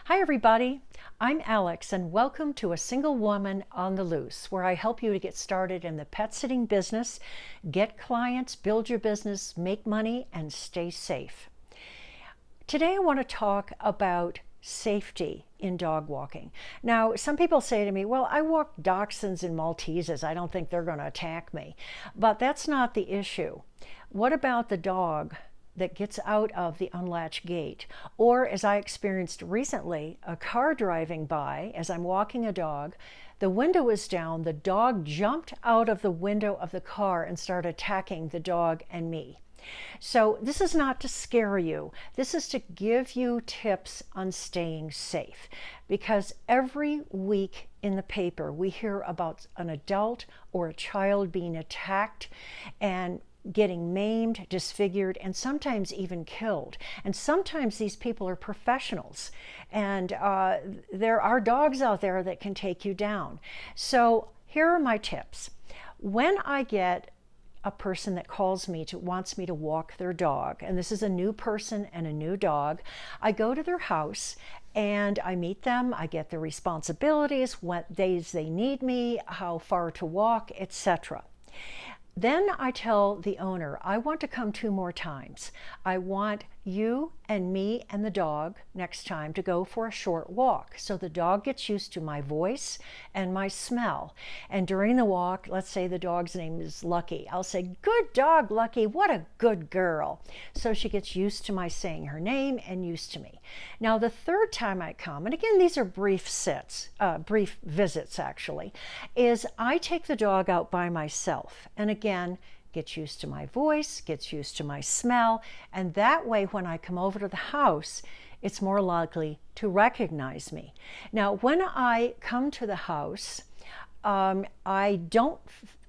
Hi, everybody. I'm Alex, and welcome to A Single Woman on the Loose, where I help you to get started in the pet sitting business, get clients, build your business, make money, and stay safe. Today, I want to talk about safety in dog walking. Now, some people say to me, well, I walk Dachshunds and Malteses. I don't think they're going to attack me. But that's not the issue. What about the dog that gets out of the unlatched gate? Or, as I experienced recently, a car driving by as I'm walking a dog, the window is down, the dog jumped out of the window of the car and started attacking the dog and me. So this is not to scare you. This is to give you tips on staying safe, because every week in the paper we hear about an adult or a child being attacked and getting maimed, disfigured, and sometimes even killed. And sometimes these people are professionals, and there are dogs out there that can take you down. So here are my tips. When I get a person that calls me wants me to walk their dog, and this is a new person and a new dog, I go to their house and I meet them. I get their responsibilities, what days they need me, how far to walk, etc. Then I tell the owner, I want to come 2 more times. I want you and me and the dog next time to go for a short walk, so the dog gets used to my voice and my smell. And during the walk, let's say the dog's name is Lucky, I'll say, "Good dog, Lucky, what a good girl." So she gets used to my saying her name and used to me. Now the 3rd time I come, and again these are brief visits actually, is I take the dog out by myself, and again gets used to my voice, gets used to my smell, and that way when I come over to the house, it's more likely to recognize me. Now, when I come to the house, I don't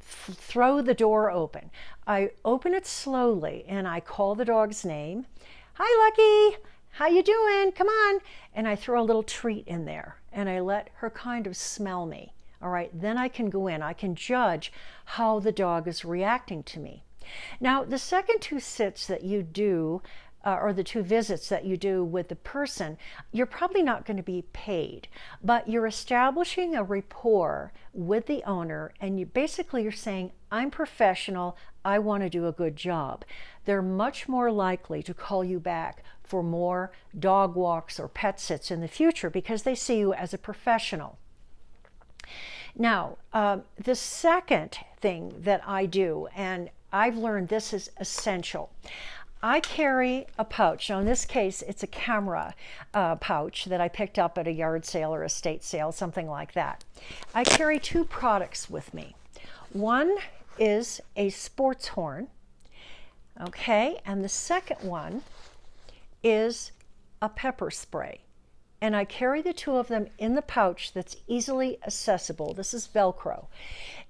throw the door open. I open it slowly and I call the dog's name. "Hi, Lucky, how you doing? Come on." And I throw a little treat in there and I let her kind of smell me. All right, then I can go in. I can judge how the dog is reacting to me. Now, the second 2 sits that you do, or the 2 visits that you do with the person, you're probably not going to be paid, but you're establishing a rapport with the owner, and you're saying, "I'm professional, I want to do a good job." They're much more likely to call you back for more dog walks or pet sits in the future because they see you as a professional. Now, the second thing that I do, and I've learned this is essential, I carry a pouch. Now, in this case, it's a camera pouch that I picked up at a yard sale or estate sale, something like that. I carry 2 products with me. One is a sports horn, okay, and the second one is a pepper spray. And I carry the 2 of them in the pouch that's easily accessible. This is Velcro.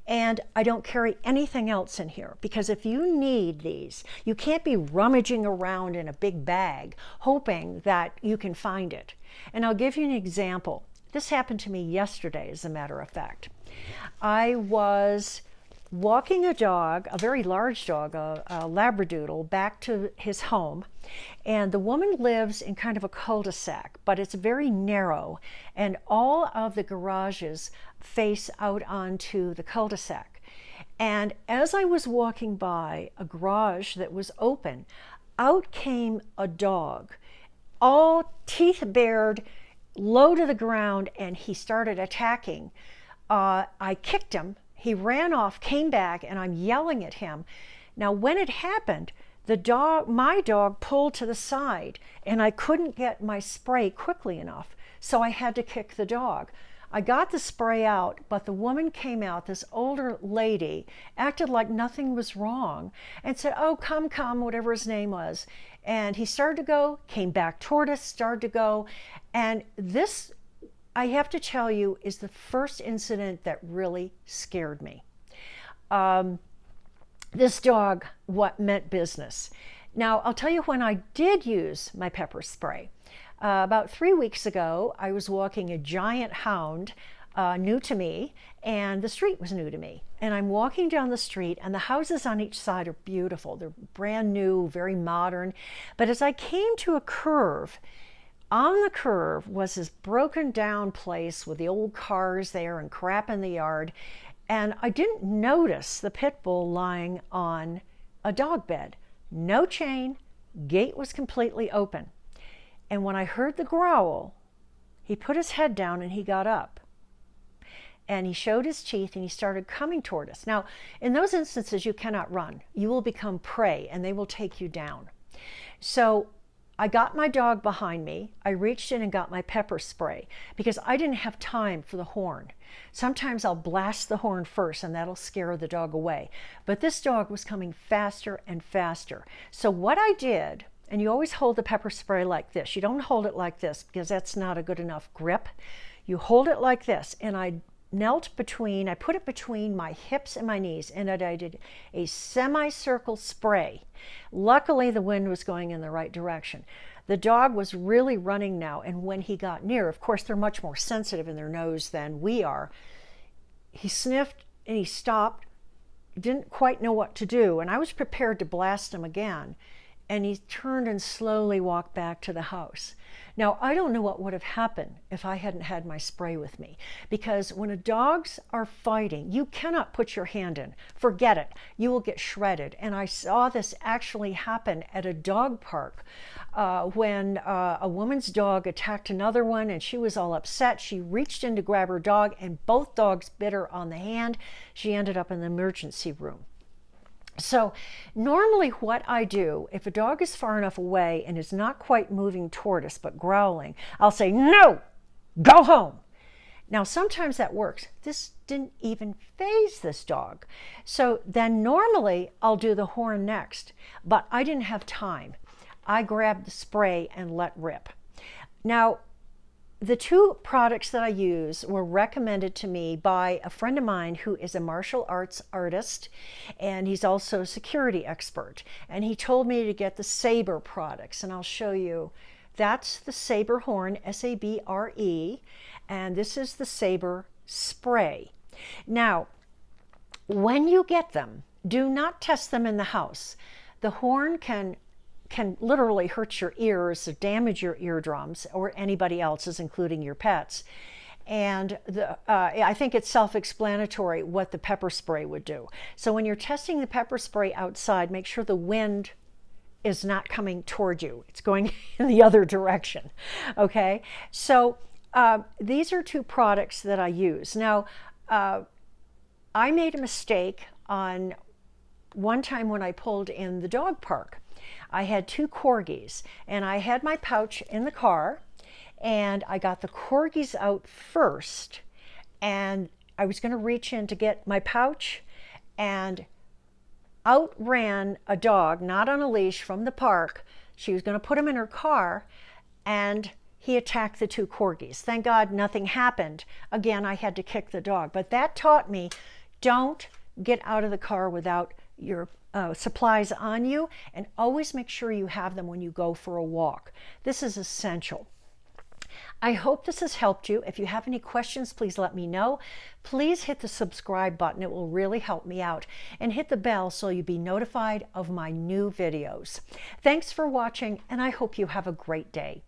And I don't carry anything else in here, because if you need these, you can't be rummaging around in a big bag hoping that you can find it. And I'll give you an example. This happened to me yesterday, as a matter of fact. I was walking a dog, a very large dog, a Labradoodle, back to his home. And the woman lives in kind of a cul-de-sac, but it's very narrow. And all of the garages face out onto the cul-de-sac. And as I was walking by a garage that was open, out came a dog, all teeth bared, low to the ground, and he started attacking. I kicked him. He ran off, came back, and I'm yelling at him. Now, when it happened, my dog pulled to the side, and I couldn't get my spray quickly enough, so I had to kick the dog. I got the spray out, but the woman came out, this older lady, acted like nothing was wrong, and said, "Oh, come, whatever his name was." And he started to go, came back toward us, started to go, and this, I have to tell you, is the first incident that really scared me. This dog, what meant business. Now, I'll tell you when I did use my pepper spray. About 3 weeks ago, I was walking a giant hound, new to me, and the street was new to me. And I'm walking down the street, and the houses on each side are beautiful. They're brand new, very modern. But as I came to a curve, On the curve was this broken down place with the old cars there and crap in the yard. And I didn't notice the pit bull lying on a dog bed. No chain, gate was completely open. And when I heard the growl, he put his head down and he got up. And he showed his teeth and he started coming toward us. Now, in those instances, you cannot run. You will become prey and they will take you down. So I got my dog behind me. I reached in and got my pepper spray because I didn't have time for the horn. Sometimes I'll blast the horn first and that'll scare the dog away. But this dog was coming faster and faster. So what I did, and you always hold the pepper spray like this. You don't hold it like this because that's not a good enough grip. You hold it like this, and I put it between my hips and my knees, and I did a semicircle spray. Luckily, the wind was going in the right direction. The dog was really running now, and when he got near, of course, they're much more sensitive in their nose than we are. He sniffed and he stopped, didn't quite know what to do, and I was prepared to blast him again. And he turned and slowly walked back to the house. Now, I don't know what would have happened if I hadn't had my spray with me, because when dogs are fighting, you cannot put your hand in. Forget it. You will get shredded. And I saw this actually happen at a dog park when a woman's dog attacked another one, and she was all upset. She reached in to grab her dog, and both dogs bit her on the hand. She ended up in the emergency room. So normally what I do, if a dog is far enough away and is not quite moving toward us but growling, I'll say, no, go home. Now sometimes that works. This didn't even faze this dog. So then normally I'll do the horn next, but I didn't have time. I grabbed the spray and let rip. Now, the two products that I use were recommended to me by a friend of mine who is a martial arts artist, and he's also a security expert. And he told me to get the Sabre products, and I'll show you. That's the Sabre horn, S-A-B-R-E, and this is the Sabre spray. Now, when you get them, do not test them in the house. The horn can literally hurt your ears, damage your eardrums, or anybody else's, including your pets. And I think it's self-explanatory what the pepper spray would do. So when you're testing the pepper spray outside, make sure the wind is not coming toward you. It's going in the other direction. Okay? So these are two products that I use. Now, I made a mistake on one time when I pulled in the dog park. I had two corgis, and I had my pouch in the car, and I got the corgis out first, and I was going to reach in to get my pouch, and out ran a dog, not on a leash, from the park. She was going to put him in her car, and he attacked the two corgis. Thank God nothing happened. Again, I had to kick the dog, but that taught me, don't get out of the car without your supplies on you, and always make sure you have them when you go for a walk. This is essential. I hope this has helped you. If you have any questions, please let me know. Please hit the subscribe button. It will really help me out. And hit the bell so you'll be notified of my new videos. Thanks for watching, and I hope you have a great day.